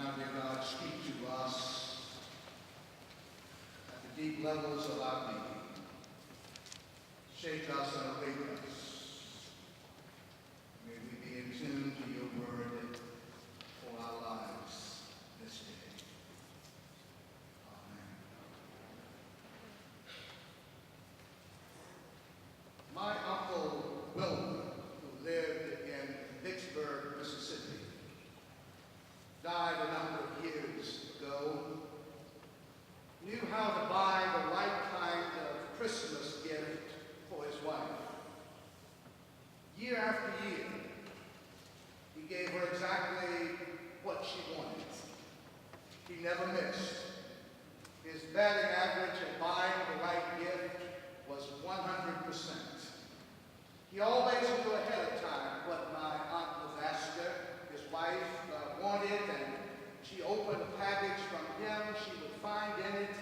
Now, dear God, speak to us at the deep levels of our being. Shake us and awake us. May we be in tune to your word for our lives this day. Amen. My uncle Wilbur, who lived in Vicksburg, Mississippi, died a number of years ago, knew how to buy the right kind of Christmas gift for his wife. Year after year, he gave her exactly what she wanted. He never missed. His batting average at buying the right gift was 100%. He always knew ahead of time what my aunt was after, his wife wanted, and she opened a package from him. She would find in it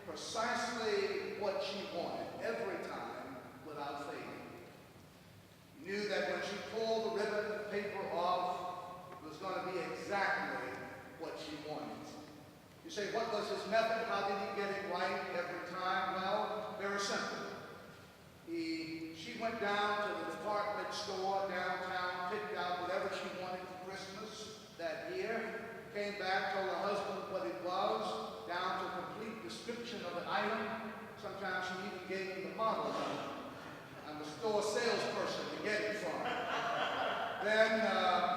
precisely what she wanted every time without failing. He knew that when she pulled the ribbon of paper off, it was going to be exactly what she wanted. You say, what was his method? How did he get it right every time? Well, very simple. She went down to the department store downtown, picked out whatever she wanted for Christmas that year, came back, told her husband what it was, down to a complete description of the item. Sometimes she even gave him the model number and the store salesperson to get it from her. Then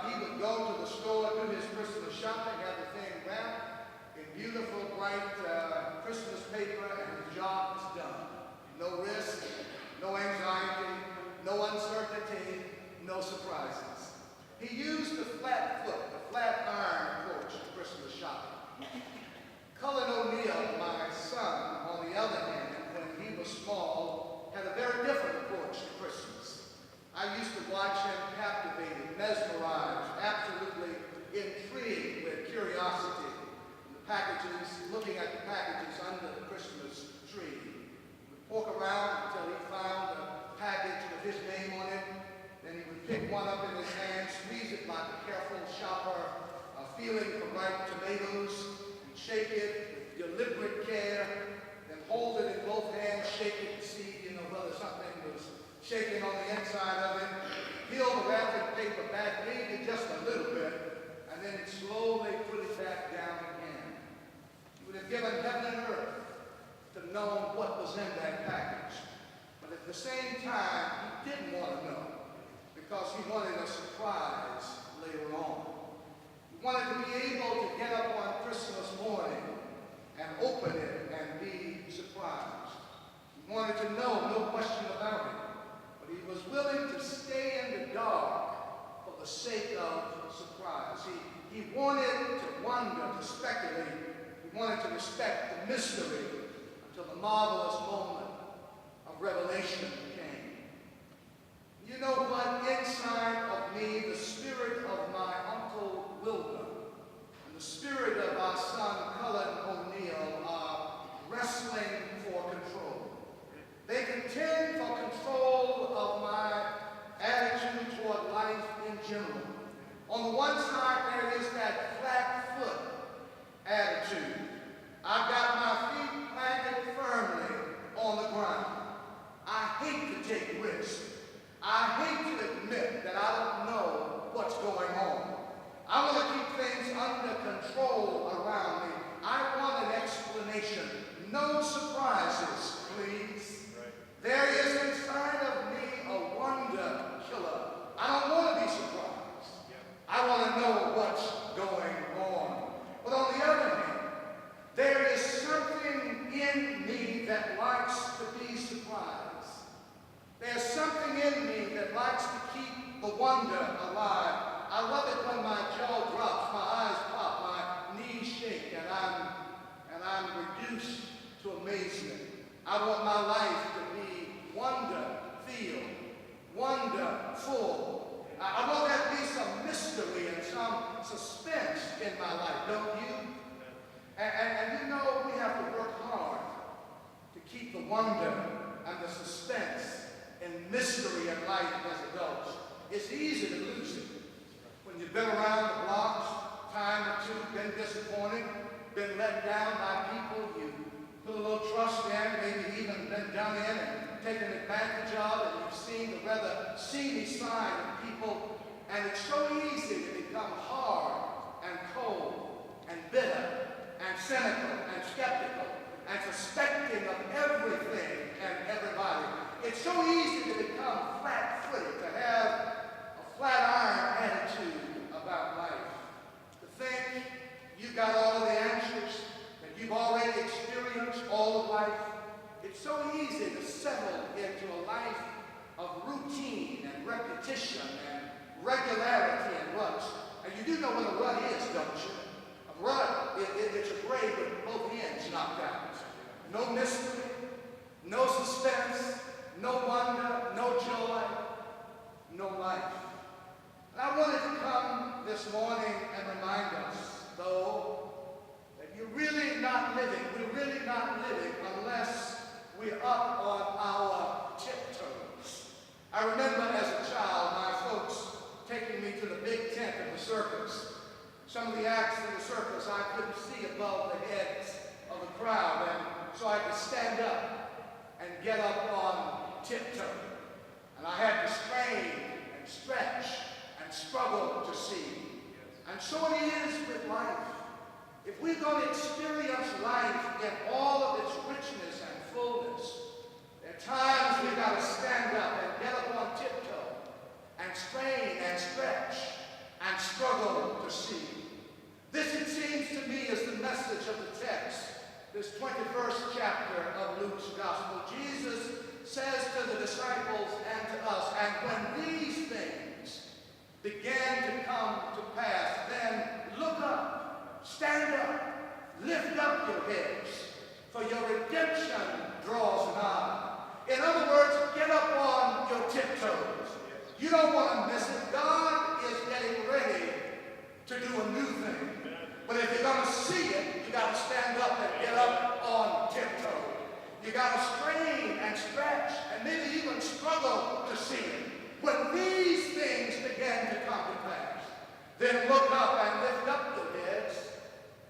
he would go to the store, do his Christmas shopping, have the thing wrapped in beautiful, bright Christmas paper, and his job is done. No risk, no anxiety, no uncertainty, no surprises. He used the flat foot, the flat iron approach to Christmas shopping. Cullen O'Neill, my son, on the other hand, when he was small, had a very different approach to Christmas. I used to watch him captivated, mesmerized, absolutely intrigued with curiosity. The packages, looking at the packages under the Christmas tree. He would poke around until he found a package with his name on it. Then he would pick one up in his hand, squeeze it like a careful shopper, feeling for ripe tomatoes, and shake it with deliberate care, then hold it in both hands, shake it to see, whether something was shaking on the inside of it, peel the wrapping paper back, maybe just a little bit, and then he'd slowly put it back down again. He would have given heaven and earth to know what was in that package. But at the same time, he didn't want to know, because he wanted a surprise later on. He wanted to be able to get up on Christmas morning and open it and be surprised. He wanted to know, no question about it. But he was willing to stay in the dark for the sake of surprise. He wanted to wonder, to speculate. He wanted to respect the mystery until the marvelous moment of revelation came. You know what? Inside of me, the spirit of my uncle Wilbur and the spirit of our son Cullen O'Neill are wrestling for control. They contend for control of my attitude toward life in general. On the one side, there is that flat foot attitude. I've got my feet planted firmly on the ground. I hate to take risks. I hate to admit that I don't know what's going on. I want to keep things under control around me. I want an explanation. No surprises, please. Right. There is inside of me a wonder killer. I don't want to be surprised. Yeah. I want to know what's going on. But on the other hand, there is something in me that likes to be surprised. There's something in me that likes to keep the wonder alive. I love it when my jaw drops, my eyes pop, my knees shake, and I'm reduced to amazement. I want my life to be wonder-filled, wonderful. I want there to be some mystery and some suspense in my life, don't you? And you know we have to work hard to keep the wonder and the suspense and mystery in life as adults. It's easy to lose it when you've been around the blocks, time or two, been been disappointed, been let down by people you put a little trust in, maybe even been done in and taken advantage of, and you've seen the rather seamy side of people, and it's so easy to become hard and cold and bitter and cynical and skeptical and suspecting of everything and everybody. It's so easy to become flat-footed, to have a flat-iron attitude about life, to think you got all of the answers, that you've already experienced all of life. It's so easy to settle into a life of routine and repetition and regularity and ruts. And you do know what a rut is, don't you? A rut, it's a grave with both ends knocked out. No mystery, no suspense, no wonder, no joy, no life. And I wanted to come this morning and remind us, though, that you're really not living, we're really not living unless we're up on our tiptoes. I remember as a child, my folks taking me to the big tent of the circus. Some of the acts in the circus I couldn't see above the heads of the crowd, and so I could stand up and get up on tiptoe. And I had to strain and stretch and struggle to see. And so it is with life. If we're going to experience life in all of its richness and fullness, there are times we've got to stand up and get up on tiptoe and strain and stretch and struggle to see. This, it seems to me, is the message of the text, this 21st chapter of Luke's Gospel. Jesus says to the disciples and to us, and when these things begin to come to pass, then look up, stand up, lift up your heads, for your redemption draws nigh. In other words, get up on your tiptoes. You don't want to miss it. God is getting ready to do a new thing. But if you're going to see it, you got to stand up and get up on tiptoe. You got to strain and stretch and maybe even struggle to see it. When these things begin to come to pass, then look up and lift up your heads,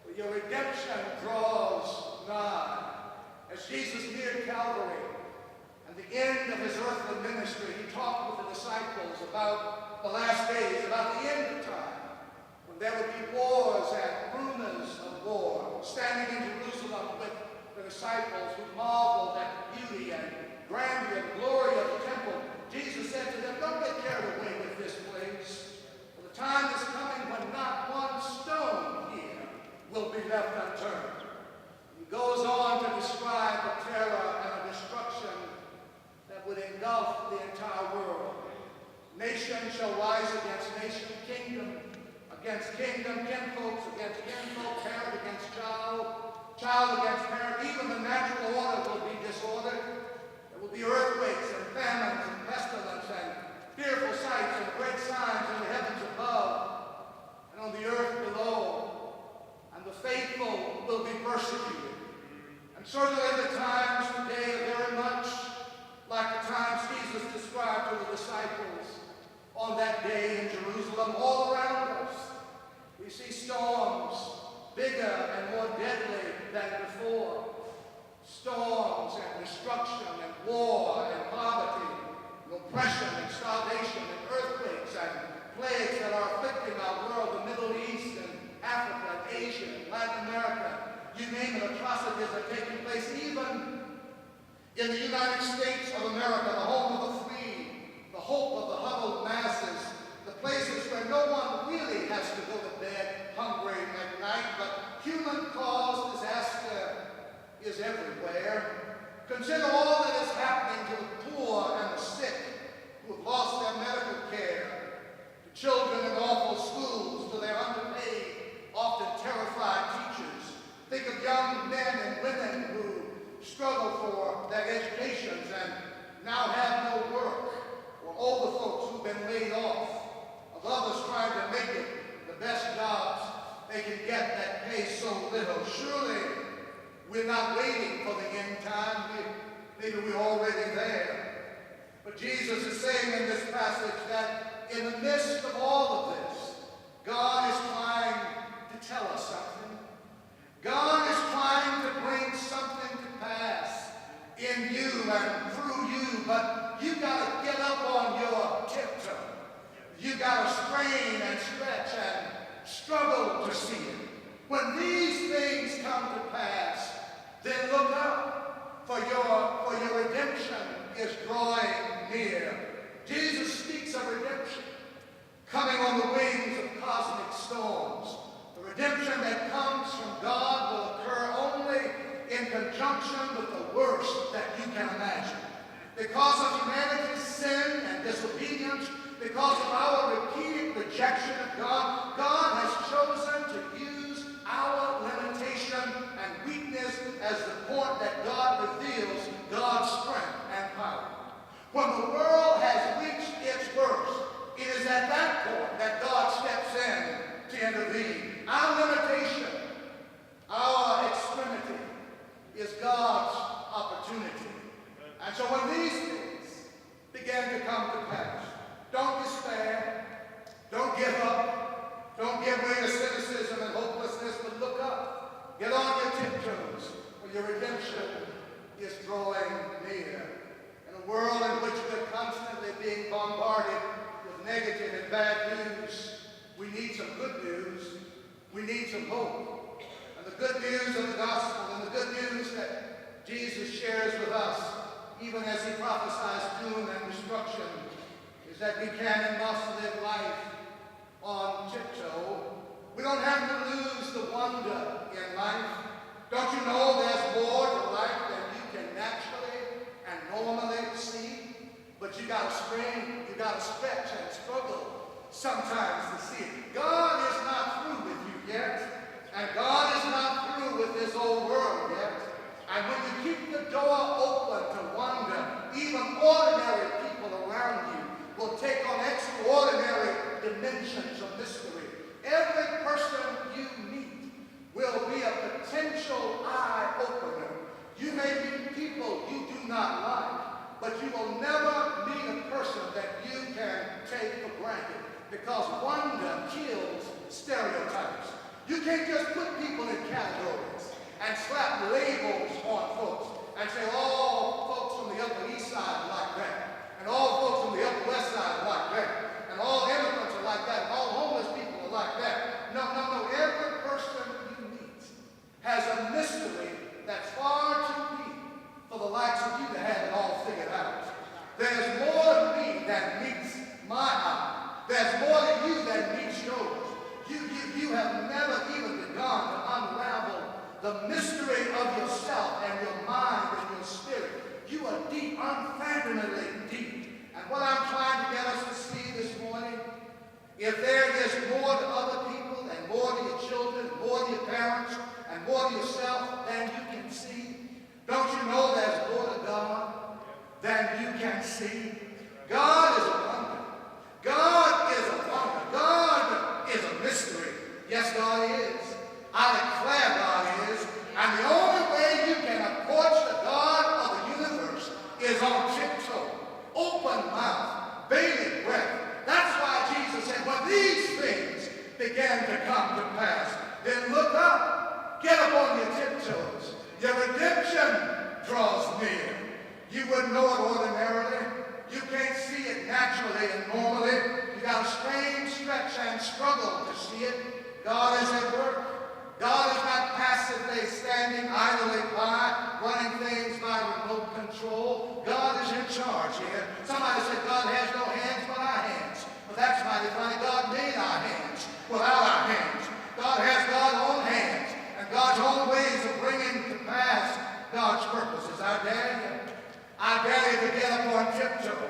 for your redemption draws nigh. As Jesus neared Calvary and the end of his earthly ministry, he talked with the disciples about the last days, about the end of time. There would be wars and rumors of war. Standing in Jerusalem with the disciples who marveled at the beauty and grandeur and glory of the temple, Jesus said to them, don't get carried away with this place. For the time is coming when not one stone here will be left unturned. He goes on to describe the terror and the destruction that would engulf the entire world. Nation shall rise against nation, kingdom against kingdom, kinfolks against kinfolk, parent against child, child against parent. Even the natural order will be disordered. There will be earthquakes and famines and pestilence and fearful sights and great signs in the heavens above and on the earth below. And the faithful will be persecuted. And certainly the times today are very much like the times Jesus described to the disciples on that day in Jerusalem. All around us, we see storms bigger and more deadly than before. Storms and destruction and war and poverty and oppression and starvation and earthquakes and plagues that are afflicting our world, the Middle East and Africa and Asia and Latin America. You name it, atrocities are taking place even in the United States of America, the home of the free, the hope of the huddled masses, the places where no one really has to go to bed hungry at night, but human-caused disaster is everywhere. Consider all that is happening to the poor and the sick who have lost their medical care, to children in awful schools, to their underpaid, often terrified teachers. Think of young men and women who struggle for their educations and now have no work, or older folks who've been laid off, of others trying to make it the best jobs they can get that pay so little. Surely we're not waiting for the end time. Maybe we're already there. But Jesus is saying in this passage that in the midst of all of this, God is trying to tell us something. but you got to get up on your tiptoe. You got to strain and stretch and struggle to see it. When these things come to pass, then look up, for your redemption is drawing near. Jesus speaks of redemption coming on the wings of cosmic storms. The redemption that comes from God will occur only in conjunction with the worst that you can imagine. Because of humanity's sin and disobedience, because of our repeated rejection of God, God has chosen to use our limitation and weakness as the point that God reveals God's strength and power. When the world has reached its worst, it is at that point that God steps in to intervene. Our limitation, our extremity, is God's opportunity. And so when these things begin to come to pass, don't despair, don't give up, don't give way to cynicism and hopelessness, but look up. Get on your tiptoes, for your redemption is drawing near. In a world in which we're constantly being bombarded with negative and bad news, we need some good news. We need some hope. And the good news of the gospel and the good news that Jesus shares with us, even as he prophesies doom and destruction, is that we can and must live life on tiptoe. We don't have to lose the wonder in life. Don't you know there's more to life than you can naturally and normally see? But you got to strain, you got to stretch and struggle sometimes to see it. God is not through with you yet, and God is not through with this old world yet. And when you keep the door open to wonder, even ordinary people around you will take on extraordinary dimensions of mystery. Every person you meet will be a potential eye-opener. You may meet people you do not like, but you will never meet a person that you can take for granted, because wonder kills stereotypes. You can't just put people in categories and slap labels on folks and say, all folks from the Upper East Side are like that, and all folks from the Upper West Side are like that, and all immigrants are like that, and all homeless people are like that. No. Every person you meet has a mystery that's far too deep for the likes of you to have it all figured out. There's more to me that meets my eye. There's more to you that meets yours. You have never even begun to unravel the mystery of yourself and your mind and your spirit. You are deep, unfathomably deep. And what I'm trying to get us to see this morning, if there is more to other people and more to your children, more to your parents, and more to yourself than you can see, don't you know there's more to God than you can see? God is a wonder. God is a wonder. God is a mystery. Yes, God is. I declare God is. And the only way you can approach the God of the universe is on tiptoe, open mouth, bated breath. That's why Jesus said, when these things begin to come to pass, then look up, get up on your tiptoes. Your redemption draws near. You wouldn't know it ordinarily. You can't see it naturally and normally. You got to strain, stretch, and struggle to see it. God is at work. God is not passively standing idly by, running things by remote control. God is in charge here. Somebody said God has no hands but our hands. Well, that's mighty funny. God made our hands without our hands. God has God's own hands and God's own ways of bringing to pass God's purposes. I dare you to get up on tiptoe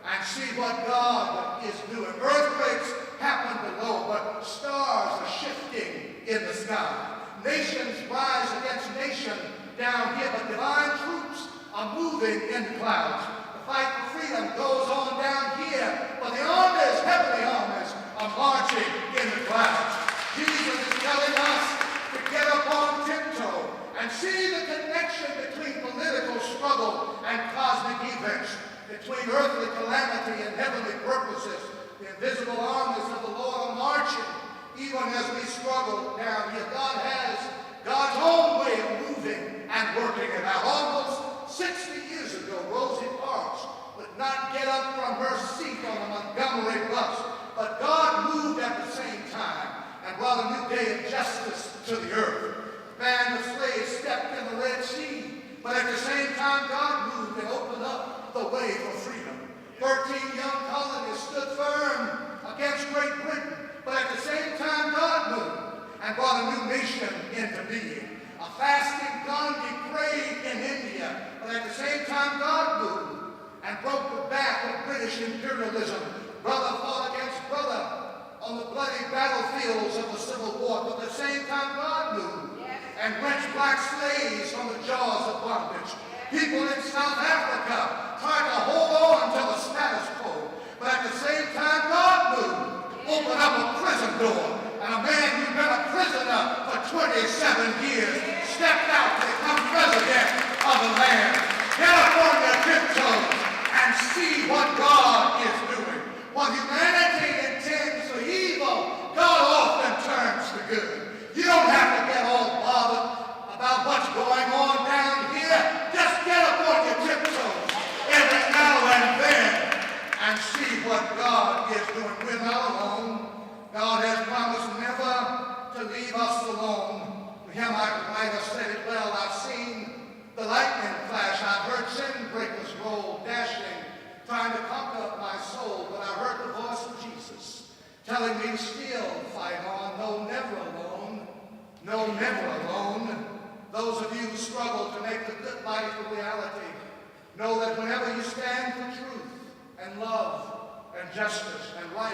and see what God is doing. Earthquakes happen below, but stars are shifting in the sky. Nations rise against nation down here, but divine troops are moving in the clouds. The fight for freedom goes on down here, but the armies, heavenly armies, are marching in the clouds. Jesus is telling us to get up on tiptoe and see the connection between political struggle and cosmic events, between earthly calamity and heavenly purposes. The invisible armies of the Lord are marching, even as we struggle down here. God has God's own way of moving and working it out. Almost 60 years ago, Rosie Parks commemorate bust. But God moved at the same time and brought a new day of justice to the earth. The band of slaves stepped in the Red Sea, but at the same time God moved and opened up the way for freedom. 13 young colonies stood firm against Great Britain, but at the same time God moved and brought a new nation into being. A fasting Gandhi prayed in India, but at the same time God moved and broke the back of British imperialism. Brother fought against brother on the bloody battlefields of the Civil War, but at the same time God moved and wrenched black slaves from the jaws of bondage. People in South Africa tried to hold on to the status quo, but at the same time God moved, opened up a prison door, and a man who'd been a prisoner for 27 years stepped out to become president of the land. Get up on your tiptoes and see what God is doing. What humanity intends for evil, God often turns to good. You don't have to get all bothered about what's going on down here. Just get up on your tiptoes every now and then and see what God is doing. We're not alone. God has promised never to leave us alone. Him might have said it well. I've seen the lightning flash. I've heard sin breakers roll, dashing, trying to conquer my soul. But I heard the voice of Jesus telling me to still fight on. No, never alone. No, never alone. Those of you who struggle to make the good life a reality, know that whenever you stand for truth and love and justice and right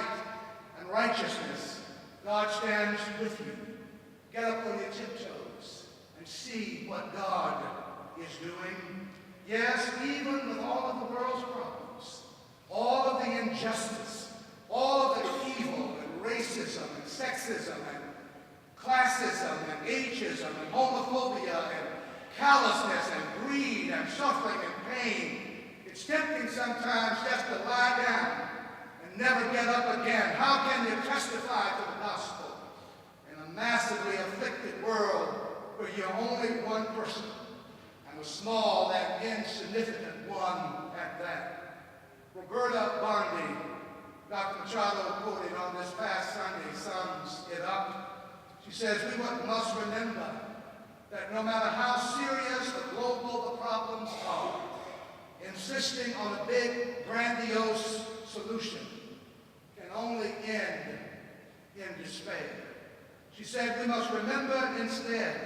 and righteousness, God stands with you. Get up on your tiptoes and see what God is doing. Yes, even with all of the world's problems, all of the injustice, all of the evil and racism and sexism and classism and ageism and homophobia and callousness and greed and suffering and pain, it's tempting sometimes just to lie down and never get up again. How can you testify to the gospel in a massively afflicted world where you're only one person, and a small and insignificant one at that? Roberta Bondi, Dr. Machado quoted on this past Sunday, sums it up. She says, we must remember that no matter how serious or global the problems are, insisting on a big, grandiose solution can only end in despair. She said, we must remember instead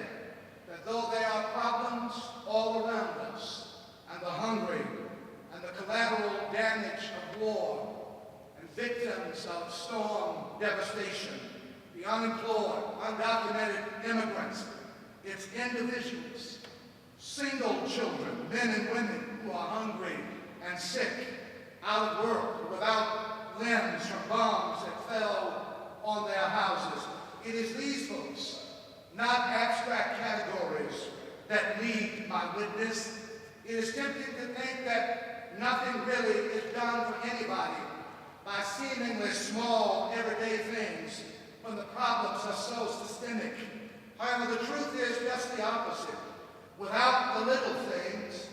that though there are problems all around us, and the hungry, and the collateral damage of war, and victims of storm devastation, the unemployed, undocumented immigrants, it's individuals, single children, men and women who are hungry and sick, out of work, without limbs from bombs that fell on their houses. It is these folks, not abstract categories, that lead my witness. It is tempting to think that nothing really is done for anybody by seemingly small, everyday things when the problems are so systemic. However, the truth is just the opposite. Without the little things,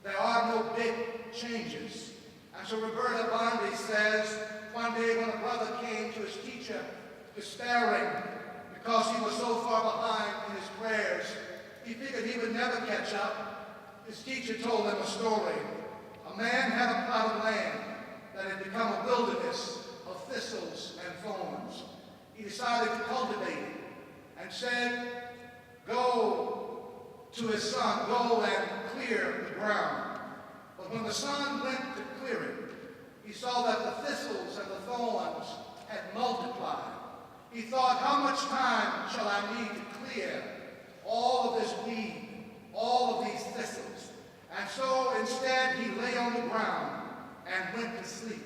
there are no big changes. And so Roberta Bondi says, one day when a brother came to his teacher despairing because he was so far behind in his prayers, he figured he would never catch up. His teacher told him a story. A man had a plot of land that had become a wilderness of thistles and thorns. He decided to cultivate it and said, go to his son, go and clear the ground. But when the son went to clear it, he saw that the thistles and the thorns had multiplied. He thought, how much time shall I need to clear all of this weed, all of these thistles? And so instead he lay on the ground and went to sleep.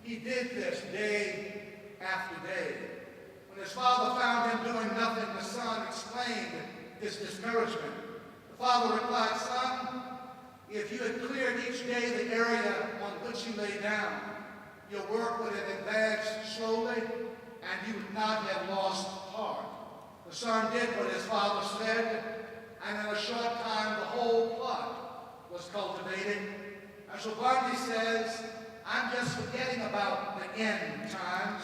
He did this day after day. When his father found him doing nothing, the son explained his discouragement. The father replied, son, if you had cleared each day the area on which you lay down, your work would have advanced slowly and you would not have lost heart. The son did what his father said, and in a short time the whole plot was cultivated. And so Bondi says, I'm just forgetting about the end times.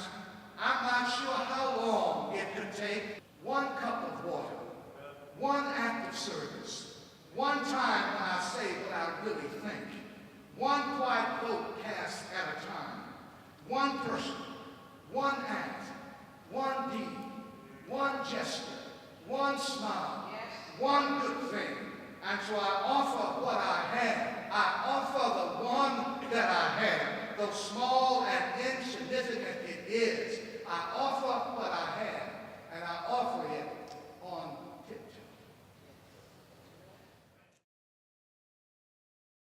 I'm not sure how long it could take. One cup of water, one act of service, one time when I say what I really think, one quiet vote cast at a time, one person, one act, one deed, one gesture, one smile, one good thing. And so I offer what I have. I offer the one that I have, though small and insignificant it is. I offer